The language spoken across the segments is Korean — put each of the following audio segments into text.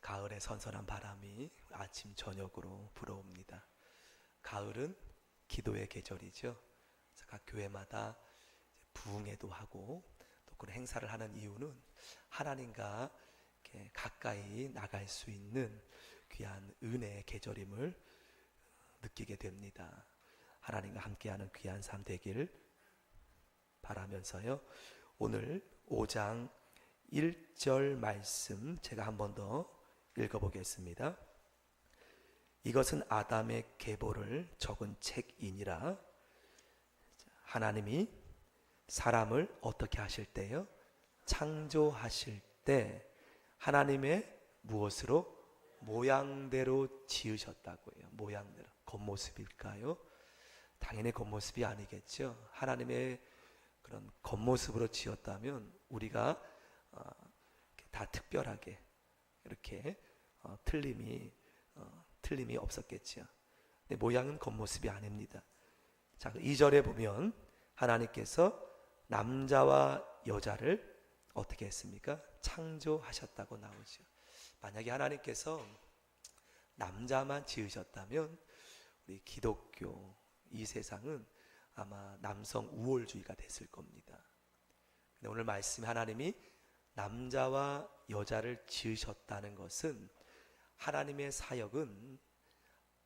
가을의 선선한 바람이 아침 저녁으로 불어옵니다. 가을은 기도의 계절이죠. 그래서 각 교회마다 부흥회도 하고 또 그런 행사를 하는 이유는 하나님과 이렇게 가까이 나갈 수 있는 귀한 은혜의 계절임을 느끼게 됩니다. 하나님과 함께하는 귀한 삶 되길 바라면서요, 오늘 5장 1절 말씀 제가 한 번 더 읽어보겠습니다. 이것은 아담의 계보를 적은 책이니라. 하나님이 사람을 어떻게 하실 때요? 창조하실 때 하나님의 무엇으로? 모양대로 지으셨다고요. 모양대로. 겉모습일까요? 당연히 겉모습이 아니겠죠. 하나님의 그런 겉모습으로 지었다면 우리가 다 특별하게 이렇게 틀림이 없었겠죠. 근데 모양은 겉모습이 아닙니다. 자, 2절에 보면 하나님께서 남자와 여자를 어떻게 했습니까? 창조하셨다고 나오죠. 만약에 하나님께서 남자만 지으셨다면 우리 기독교 이 세상은 아마 남성 우월주의가 됐을 겁니다. 근데 오늘 말씀에 하나님이 남자와 여자를 지으셨다는 것은 하나님의 사역은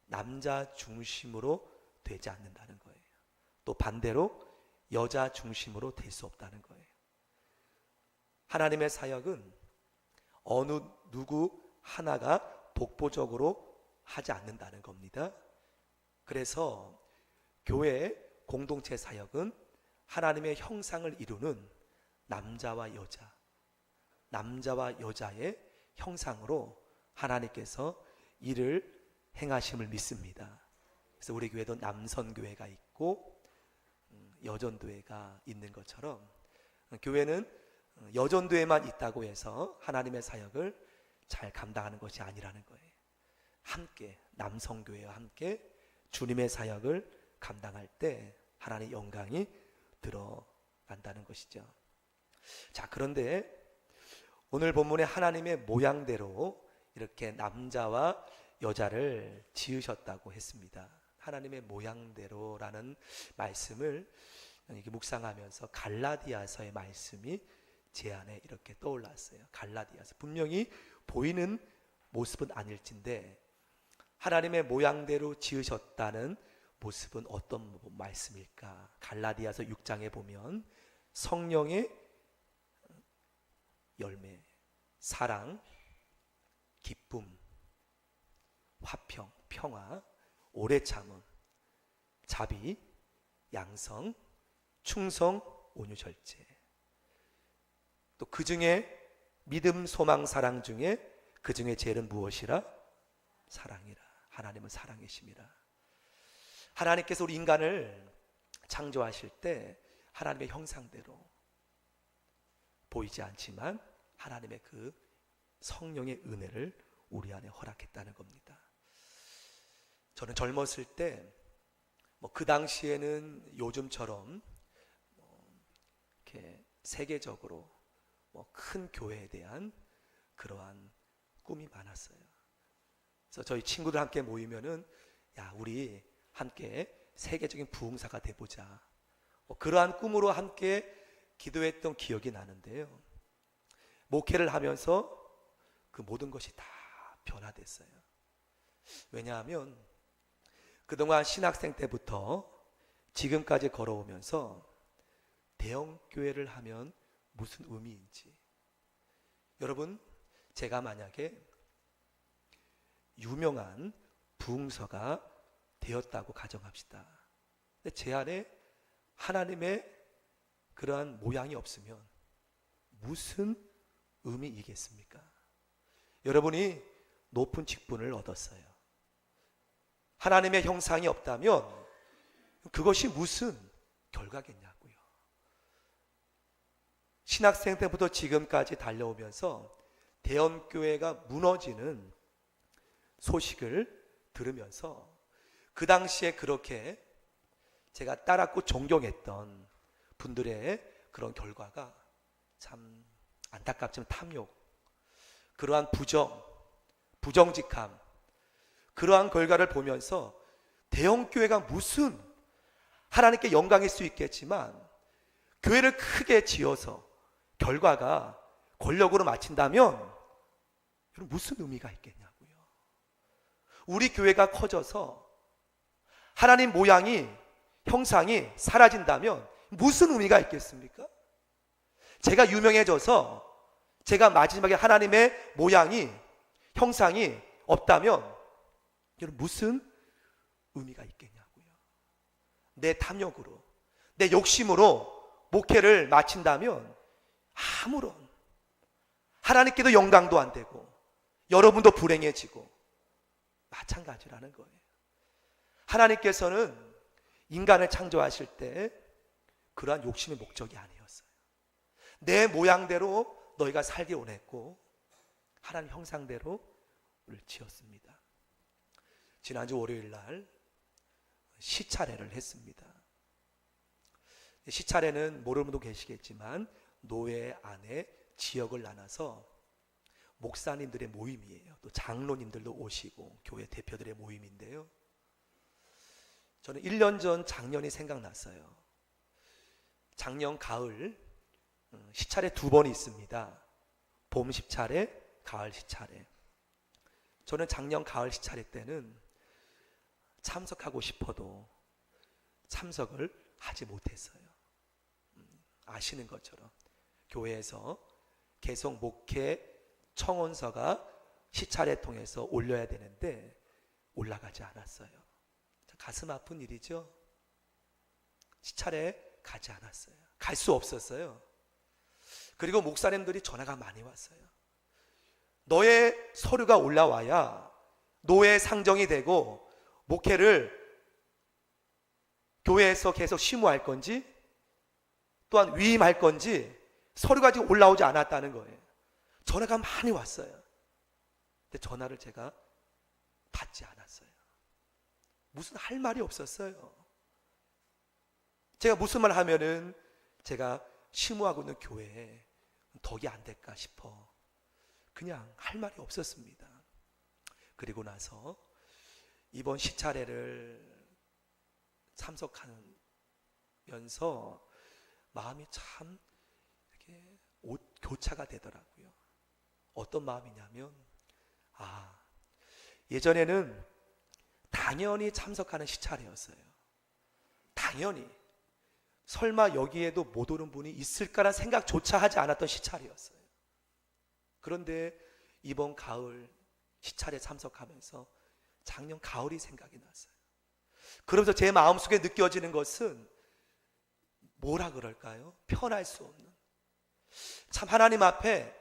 남자 중심으로 되지 않는다는 거예요. 또 반대로 여자 중심으로 될 수 없다는 거예요. 하나님의 사역은 어느 누구 하나가 독보적으로 하지 않는다는 겁니다. 그래서 교회 공동체 사역은 하나님의 형상을 이루는 남자와 여자의 형상으로 하나님께서 일을 행하심을 믿습니다. 그래서 우리 교회도 남선교회가 있고 여전교회가 있는 것처럼 교회는 여전교회만 있다고 해서 하나님의 사역을 잘 감당하는 것이 아니라는 거예요. 함께 남성교회와 함께 주님의 사역을 감당할 때 하나님의 영광이 드러난다는 것이죠. 자, 그런데 오늘 본문에 하나님의 모양대로 이렇게 남자와 여자를 지으셨다고 했습니다. 하나님의 모양대로라는 말씀을 묵상하면서 갈라디아서의 말씀이 제 안에 이렇게 떠올랐어요. 갈라디아서, 분명히 보이는 모습은 아닐진데 하나님의 모양대로 지으셨다는 모습은 어떤 말씀일까? 갈라디아서 6장에 보면 성령의 열매, 사랑, 기쁨, 화평, 평화, 오래 참음, 자비, 양성, 충성, 온유, 절제. 또 그 중에 믿음, 소망, 사랑 중에 그 중에 제일은 무엇이라? 사랑이라. 하나님은 사랑이심이라. 하나님께서 우리 인간을 창조하실 때 하나님의 형상대로 보이지 않지만 하나님의 그 성령의 은혜를 우리 안에 허락했다는 겁니다. 저는 젊었을 때 그 당시에는 요즘처럼 이렇게 세계적으로 큰 교회에 대한 그러한 꿈이 많았어요. 그래서 저희 친구들 함께 모이면은 야, 우리 함께 세계적인 부흥사가 돼보자. 그러한 꿈으로 함께 기도했던 기억이 나는데요. 목회를 하면서 그 모든 것이 다 변화됐어요. 왜냐하면 그동안 신학생 때부터 지금까지 걸어오면서 대형교회를 하면 무슨 의미인지, 여러분, 제가 만약에 유명한 부흥서가 되었다고 가정합시다. 근데 제 안에 하나님의 그러한 모양이 없으면 무슨 의미이겠습니까? 여러분이 높은 직분을 얻었어요. 하나님의 형상이 없다면 그것이 무슨 결과겠냐고요. 신학생 때부터 지금까지 달려오면서 대형교회가 무너지는 소식을 들으면서 그 당시에 그렇게 제가 따랐고 존경했던 분들의 그런 결과가 참 안타깝지만 탐욕, 그러한 부정, 부정직함, 그러한 결과를 보면서 대형교회가 무슨 하나님께 영광일 수 있겠지만 교회를 크게 지어서 결과가 권력으로 마친다면 여러분 무슨 의미가 있겠냐고요. 우리 교회가 커져서 하나님 모양이, 형상이 사라진다면 무슨 의미가 있겠습니까? 제가 유명해져서 제가 마지막에 하나님의 모양이, 형상이 없다면 여러분 무슨 의미가 있겠냐고요. 내 탐욕으로, 내 욕심으로 목회를 마친다면 아무런 하나님께도 영광도 안 되고 여러분도 불행해지고 마찬가지라는 거예요. 하나님께서는 인간을 창조하실 때 그러한 욕심의 목적이 아니었어요. 내 모양대로 너희가 살기 원했고 하나님 형상대로 우리를 지었습니다. 지난주 월요일 날 시차례를 했습니다. 시차례는 모르는 분도 계시겠지만 노회 안에 지역을 나눠서 목사님들의 모임이에요. 또 장로님들도 오시고 교회 대표들의 모임인데요. 저는 1년 전 작년이 생각났어요. 작년 가을 시차례 2번이 있습니다. 봄 시차례, 가을 시차례. 저는 작년 가을 시차례 때는 참석하고 싶어도 참석을 하지 못했어요. 아시는 것처럼 교회에서 계속 목회 청원서가 시차례 통해서 올려야 되는데 올라가지 않았어요. 가슴 아픈 일이죠. 시차례 가지 않았어요. 갈 수 없었어요. 그리고 목사님들이 전화가 많이 왔어요. 너의 서류가 올라와야 노예 상정이 되고 목회를 교회에서 계속 심우할 건지 또한 위임할 건지 서류가 지금 올라오지 않았다는 거예요. 전화가 많이 왔어요. 근데 전화를 제가 받지 않았어요. 무슨 할 말이 없었어요. 제가 무슨 말 하면은 제가 심우하고 있는 교회에 덕이 안 될까 싶어 그냥 할 말이 없었습니다. 그리고 나서 이번 시차례를 참석하면서 마음이 참 이렇게 교차가 되더라고요. 어떤 마음이냐면 예전에는 당연히 참석하는 시차례였어요. 당연히 설마 여기에도 못 오는 분이 있을까라는 생각조차 하지 않았던 시차례였어요. 그런데 이번 가을 시차례 참석하면서 작년 가을이 생각이 났어요. 그러면서 제 마음속에 느껴지는 것은 뭐라 그럴까요? 표현할 수 없는 참 하나님 앞에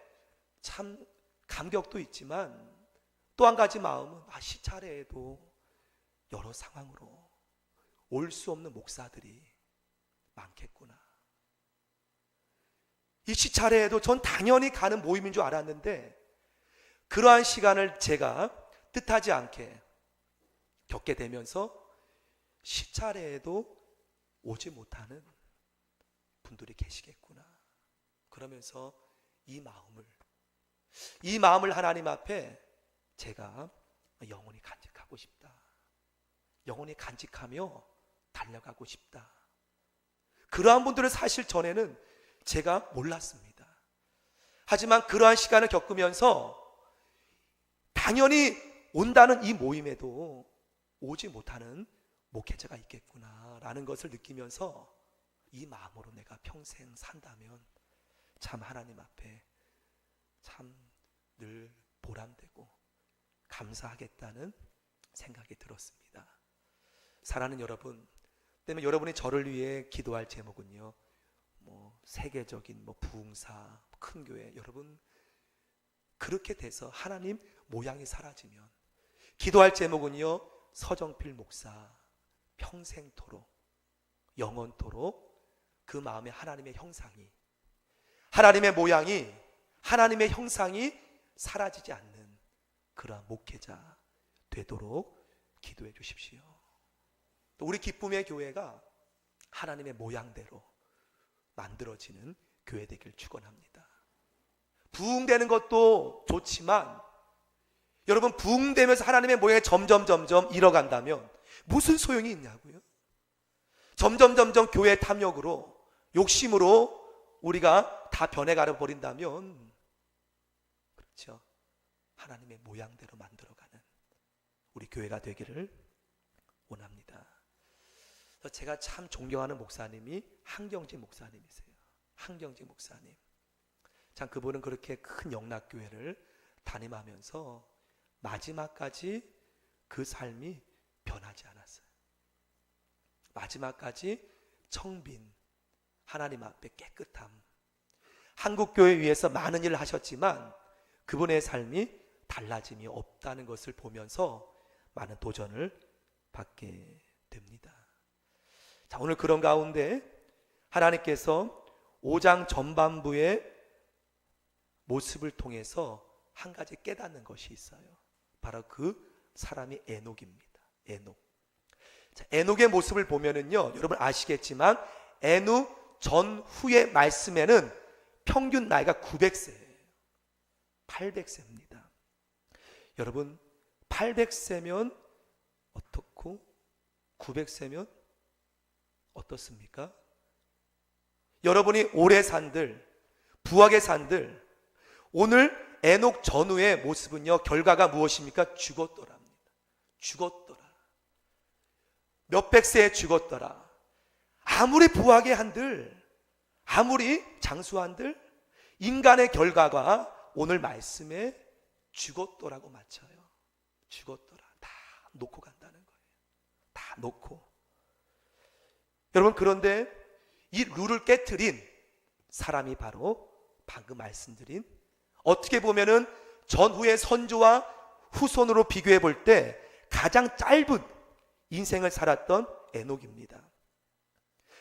참 감격도 있지만 또 한 가지 마음은 시차례에도 여러 상황으로 올 수 없는 목사들이 많겠구나. 이 시차례에도 전 당연히 가는 모임인 줄 알았는데 그러한 시간을 제가 뜻하지 않게 겪게 되면서 시차례에도 오지 못하는 분들이 계시겠구나. 그러면서 이 마음을 하나님 앞에 제가 영원히 간직하고 싶다. 영원히 간직하며 달려가고 싶다. 그러한 분들을 사실 전에는 제가 몰랐습니다. 하지만 그러한 시간을 겪으면서 당연히 온다는 이 모임에도 오지 못하는 목회자가 있겠구나라는 것을 느끼면서 이 마음으로 내가 평생 산다면 참 하나님 앞에 참 늘 보람되고 감사하겠다는 생각이 들었습니다. 사랑하는 여러분, 때문에 여러분이 저를 위해 기도할 제목은요, 세계적인 부흥사, 큰 교회, 여러분 그렇게 돼서 하나님 모양이 사라지면 기도할 제목은요, 서정필 목사 평생토록 영원토록 그 마음에 하나님의 형상이, 하나님의 모양이, 하나님의 형상이 사라지지 않는 그러한 목회자 되도록 기도해 주십시오. 또 우리 기쁨의 교회가 하나님의 모양대로 만들어지는 교회 되길 축원합니다. 부흥되는 것도 좋지만 여러분 부흥되면서 하나님의 모양에 점점 잃어간다면 무슨 소용이 있냐고요? 점점 교회의 탐욕으로, 욕심으로 우리가 다 변해가 버린다면, 그렇죠, 하나님의 모양대로 만들어가는 우리 교회가 되기를 원합니다. 제가 참 존경하는 목사님이 한경직 목사님이세요. 한경직 목사님. 참 그분은 그렇게 큰 영락교회를 담임하면서 마지막까지 그 삶이 변하지 않았어요. 마지막까지 청빈, 하나님 앞에 깨끗함. 한국교회 위해서 많은 일을 하셨지만 그분의 삶이 달라짐이 없다는 것을 보면서 많은 도전을 받게 됩니다. 자, 오늘 그런 가운데 하나님께서 5장 전반부의 모습을 통해서 한 가지 깨닫는 것이 있어요. 바로 그 사람이 에녹입니다. 에녹. 자, 에녹의 모습을 보면은요, 여러분 아시겠지만 에녹 전후의 말씀에는 평균 나이가 900세예요. 800세입니다. 여러분 800세면 어떻고 900세면 어떻습니까? 여러분이 오래 산들, 부하게 산들, 오늘 에녹 전후의 모습은요, 결과가 무엇입니까? 죽었더랍니다. 죽었더라. 몇백 세에 죽었더라. 아무리 부하게 한들, 아무리 장수한들, 인간의 결과가 오늘 말씀에 죽었더라고 맞춰요. 죽었더라. 다 놓고 간다는 거예요. 다 놓고. 여러분, 그런데 이 룰을 깨트린 사람이 바로 방금 말씀드린, 어떻게 보면은 전후의 선조와 후손으로 비교해 볼 때 가장 짧은 인생을 살았던 에녹입니다.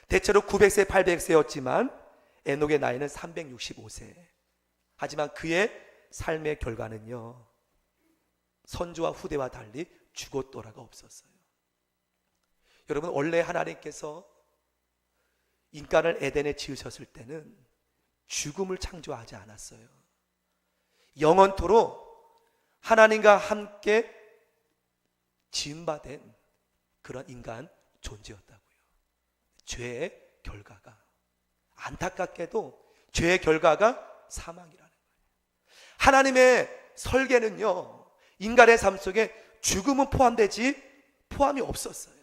대체로 900세, 800세였지만 에녹의 나이는 365세. 하지만 그의 삶의 결과는요, 선조와 후대와 달리 죽었더라가 없었어요. 여러분, 원래 하나님께서 인간을 에덴에 지으셨을 때는 죽음을 창조하지 않았어요. 영원토록 하나님과 함께 지음받은 그런 인간 존재였다고요. 죄의 결과가, 안타깝게도 죄의 결과가 사망이라는 거예요. 하나님의 설계는요, 인간의 삶 속에 죽음은 포함이 없었어요.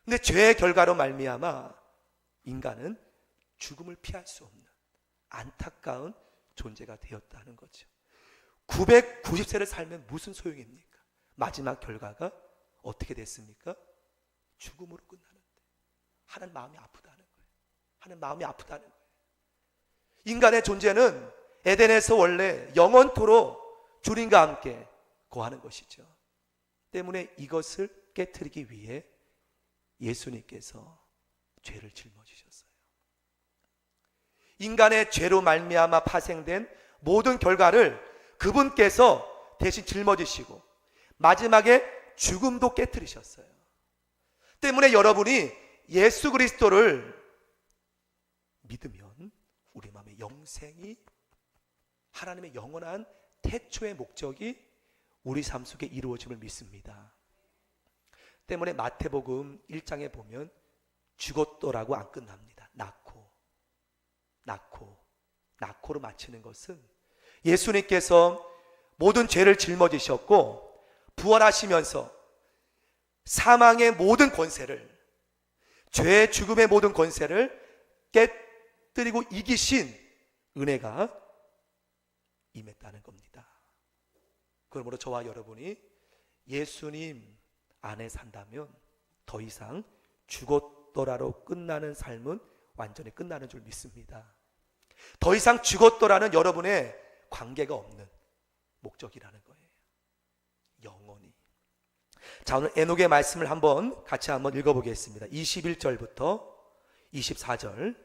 근데 죄의 결과로 말미암아 인간은 죽음을 피할 수 없는 안타까운 존재가 되었다는 거죠. 990세를 살면 무슨 소용입니까? 마지막 결과가 어떻게 됐습니까? 죽음으로 끝나는데 하나님 마음이 아프다는 거예요. 하나님 마음이 아프다는 거예요. 인간의 존재는 에덴에서 원래 영원토록 주님과 함께 거하는 것이죠. 때문에 이것을 깨트리기 위해 예수님께서 죄를 짊어지셨어요. 인간의 죄로 말미암아 파생된 모든 결과를 그분께서 대신 짊어지시고 마지막에 죽음도 깨트리셨어요. 때문에 여러분이 예수 그리스도를 믿으면 우리 마음의 영생이, 하나님의 영원한 태초의 목적이 우리 삶 속에 이루어짐을 믿습니다. 때문에 마태복음 1장에 보면 죽었더라고 안 끝납니다. 낳고로 마치는 것은 예수님께서 모든 죄를 짊어지셨고 부활하시면서 사망의 모든 권세를, 죄의 죽음의 모든 권세를 깨뜨리고 이기신 은혜가 임했다는 겁니다. 그러므로 저와 여러분이 예수님 안에 산다면 더 이상 죽었더라로 끝나는 삶은 완전히 끝나는 줄 믿습니다. 더 이상 죽었더라는 여러분의 관계가 없는 목적이라는 거예요. 영원히. 자, 오늘 에녹의 말씀을 같이 한번 읽어보겠습니다. 21절부터 24절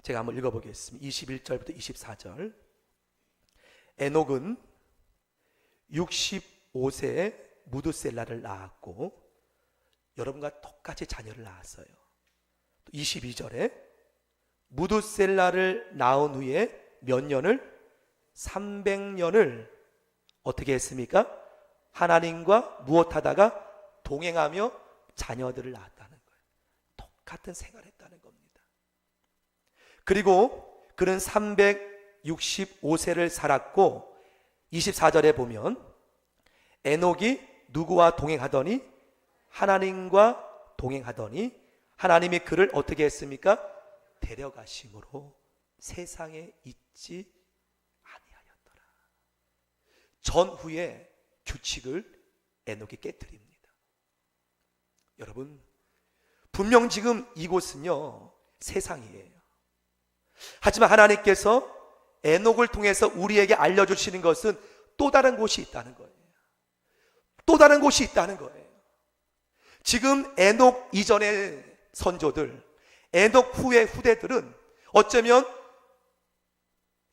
제가 한번 읽어보겠습니다. 21절부터 24절. 에녹은 65세에 무드셀라를 낳았고 여러분과 똑같이 자녀를 낳았어요. 22절에 무드셀라를 낳은 후에 몇 년을? 300년을 어떻게 했습니까? 하나님과 무엇하다가 동행하며 자녀들을 낳았다는 거예요. 똑같은 생활했다는 겁니다. 그리고 그는 365세를 살았고 24절에 보면 에녹이 누구와 동행하더니 하나님과 동행하더니 하나님이 그를 어떻게 했습니까? 데려가심으로 세상에 있지 아니하였더라. 전후의 규칙을 에녹이 깨뜨립니다. 여러분, 분명 지금 이곳은요 세상이에요. 하지만 하나님께서 에녹을 통해서 우리에게 알려주시는 것은 또 다른 곳이 있다는 거예요. 또 다른 곳이 있다는 거예요. 지금 에녹 이전의 선조들, 에녹 후의 후대들은 어쩌면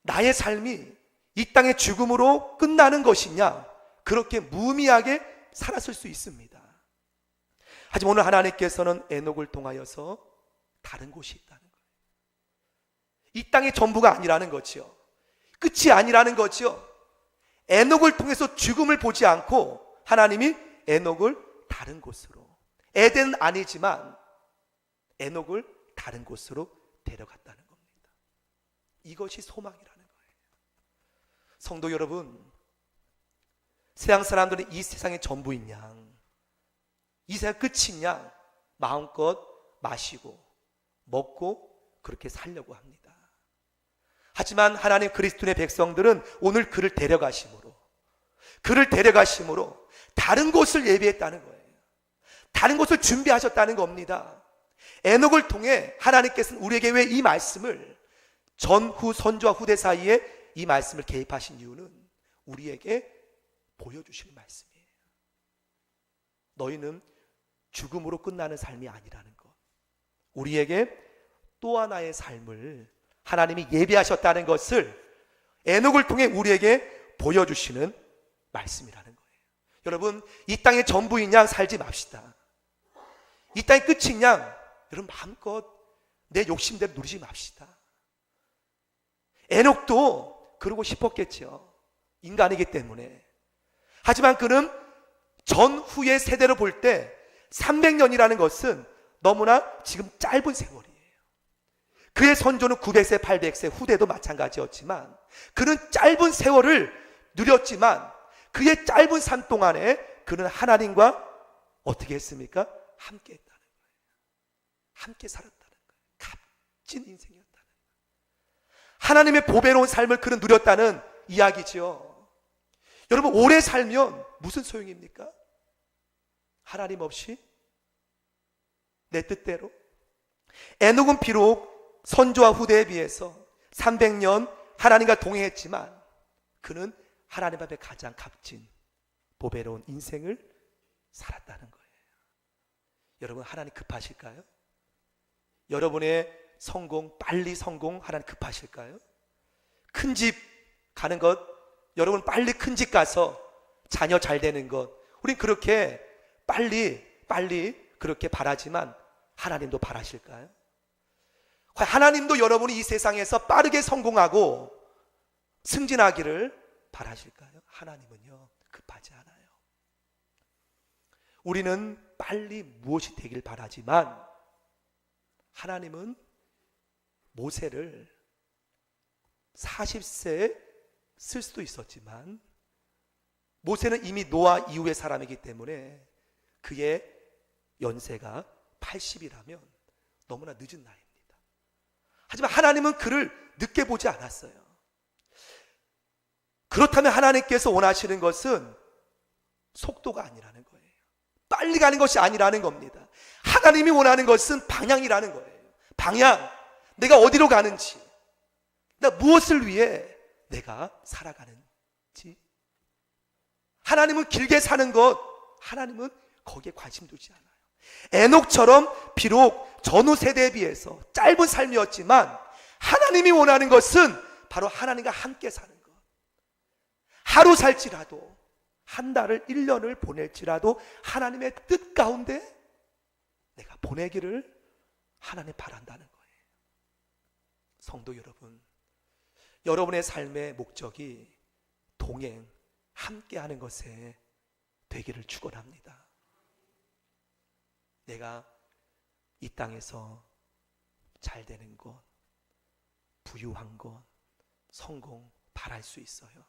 나의 삶이 이 땅의 죽음으로 끝나는 것이냐, 그렇게 무의미하게 살았을 수 있습니다. 하지만 오늘 하나님께서는 에녹을 통하여서 다른 곳이 있다는 거예요. 이 땅의 전부가 아니라는 거지요. 끝이 아니라는 거지요. 에녹을 통해서 죽음을 보지 않고 하나님이 에녹을 다른 곳으로, 에덴은 아니지만 에녹을 다른 곳으로 데려갔다는 겁니다. 이것이 소망이라는 거예요. 성도 여러분, 세상 사람들은 이 세상의 전부인 양, 이 세상 끝인 양 마음껏 마시고 먹고 그렇게 살려고 합니다. 하지만 하나님 그리스도의 백성들은 오늘 그를 데려가심으로 다른 곳을 예비했다는 거예요. 다른 곳을 준비하셨다는 겁니다. 에녹을 통해 하나님께서는 우리에게 왜 이 말씀을, 전후 선조와 후대 사이에 이 말씀을 개입하신 이유는 우리에게 보여주시는 말씀이에요. 너희는 죽음으로 끝나는 삶이 아니라는 것, 우리에게 또 하나의 삶을 하나님이 예비하셨다는 것을 에녹을 통해 우리에게 보여주시는 말씀이라는 거예요. 여러분, 이 땅의 전부인 양 살지 맙시다. 이 땅의 끝인 양 여러분 마음껏 내 욕심대로 누리지 맙시다. 에녹도 그러고 싶었겠죠. 인간이기 때문에. 하지만 그는 전후의 세대로 볼 때 300년이라는 것은 너무나 지금 짧은 세월이에요. 그의 선조는 900세, 800세, 후대도 마찬가지였지만 그는 짧은 세월을 누렸지만 그의 짧은 삶 동안에 그는 하나님과 어떻게 했습니까? 함께 했다는 거예요. 함께 살았다는 거예요. 값진 인생이었다는 거예요. 하나님의 보배로운 삶을 그는 누렸다는 이야기지요. 여러분, 오래 살면 무슨 소용입니까? 하나님 없이 내 뜻대로. 에녹은 비록 선조와 후대에 비해서 300년 하나님과 동행했지만 그는 하나님 앞에 가장 값진 보배로운 인생을 살았다는 거예요. 여러분, 하나님 급하실까요? 여러분의 성공, 빨리 성공 하나님 급하실까요? 큰 집 가는 것, 여러분 빨리 큰 집 가서 자녀 잘 되는 것, 우린 그렇게 빨리 그렇게 바라지만 하나님도 바라실까요? 하나님도 여러분이 이 세상에서 빠르게 성공하고 승진하기를 바라실까요? 하나님은요 급하지 않아요. 우리는 빨리 무엇이 되길 바라지만 하나님은 모세를 40세에 쓸 수도 있었지만 모세는 이미 노아 이후의 사람이기 때문에 그의 연세가 80이라면 너무나 늦은 나이입니다. 하지만 하나님은 그를 늦게 보지 않았어요. 그렇다면 하나님께서 원하시는 것은 속도가 아니라는 거예요. 빨리 가는 것이 아니라는 겁니다. 하나님이 원하는 것은 방향이라는 거예요. 방향, 내가 어디로 가는지, 나 무엇을 위해 내가 살아가는지. 하나님은 길게 사는 것, 하나님은 거기에 관심 두지 않아요. 에녹처럼 비록 전후 세대에 비해서 짧은 삶이었지만 하나님이 원하는 것은 바로 하나님과 함께 사는 것. 하루 살지라도, 한 달을, 1년을 보낼지라도 하나님의 뜻 가운데 내가 보내기를 하나님 바란다는 거예요. 성도 여러분, 여러분의 삶의 목적이 동행, 함께하는 것에 되기를 축원합니다. 내가 이 땅에서 잘 되는 것, 부유한 것, 성공 바랄 수 있어요.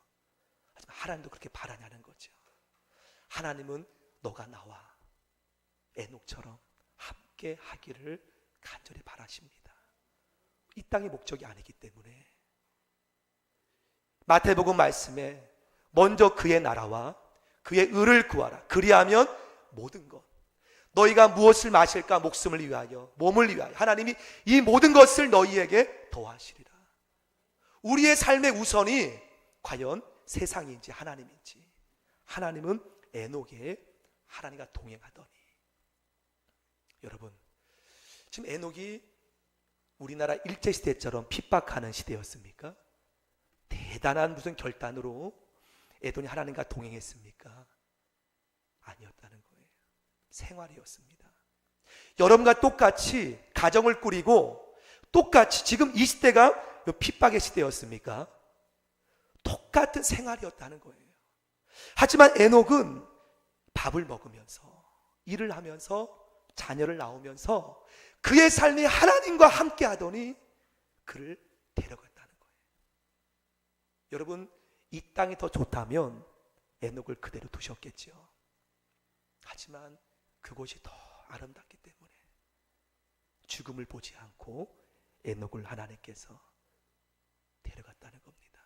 하지만 하나님도 그렇게 바라냐는 거죠. 하나님은 너가 나와 에녹처럼 함께 하기를 간절히 바라십니다. 이 땅의 목적이 아니기 때문에 마태복음 말씀에 먼저 그의 나라와 그의 의를 구하라. 그리하면 모든 것, 너희가 무엇을 마실까 목숨을 위하여 몸을 위하여 하나님이 이 모든 것을 너희에게 더하시리라. 우리의 삶의 우선이 과연 세상인지 하나님인지. 하나님은 에녹에 하나님과 동행하더니. 여러분, 지금 에녹이 우리나라 일제시대처럼 핍박하는 시대였습니까? 대단한 무슨 결단으로 에녹이 하나님과 동행했습니까? 아니었다는 거예요. 생활이었습니다. 여러분과 똑같이 가정을 꾸리고 똑같이 지금 이 시대가 핍박의 시대였습니까? 똑같은 생활이었다는 거예요. 하지만 에녹은 밥을 먹으면서 일을 하면서 자녀를 낳으면서 그의 삶이 하나님과 함께 하더니 그를 데려갔다는 거예요. 여러분, 이 땅이 더 좋다면 에녹을 그대로 두셨겠죠. 하지만 그곳이 더 아름답기 때문에 죽음을 보지 않고 에녹을 하나님께서 데려갔다는 겁니다.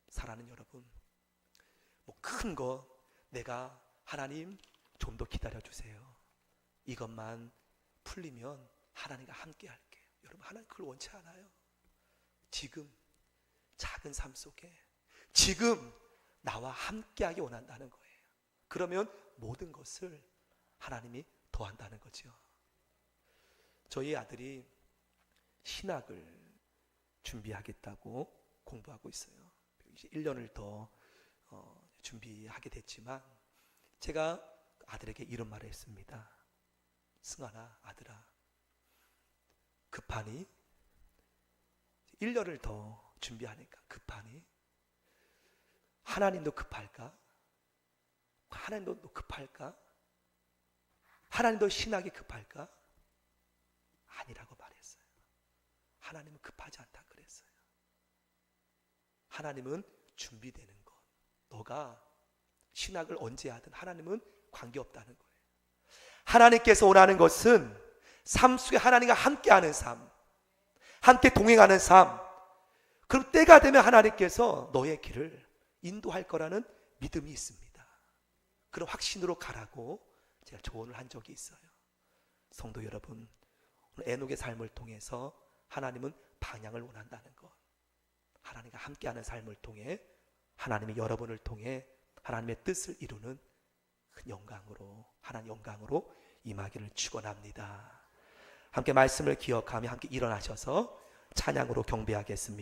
사랑하는 여러분, 뭐 큰 거 내가 하나님 좀 더 기다려주세요, 이것만 풀리면 하나님과 함께 할게요. 여러분, 하나님 그걸 원치 않아요. 지금 작은 삶 속에 지금 나와 함께하기 원한다는 거예요. 그러면 모든 것을 하나님이 더한다는 거죠. 저희 아들이 신학을 준비하겠다고 공부하고 있어요. 이제 1년을 더 준비하게 됐지만 제가 아들에게 이런 말을 했습니다. 승환아, 아들아, 급하니? 1년을 더 준비하니까 급하니? 하나님도 급할까? 하나님도 급할까? 하나님도 신학이 급할까? 아니라고 말했어요. 하나님은 급하지 않다 그랬어요. 하나님은 준비되는 것, 너가 신학을 언제 하든 하나님은 관계없다는 거예요. 하나님께서 원하는 것은 삶 속에 하나님과 함께하는 삶, 함께 동행하는 삶. 그럼 때가 되면 하나님께서 너의 길을 인도할 거라는 믿음이 있습니다. 그런 확신으로 가라고 제가 조언을 한 적이 있어요. 성도 여러분, 오늘 에녹의 삶을 통해서 하나님은 방향을 원한다는 것, 하나님과 함께하는 삶을 통해 하나님이 여러분을 통해 하나님의 뜻을 이루는 큰 영광으로, 하나님 영광으로 임하기를 축원합니다. 함께 말씀을 기억하며 함께 일어나셔서 찬양으로 경배하겠습니다.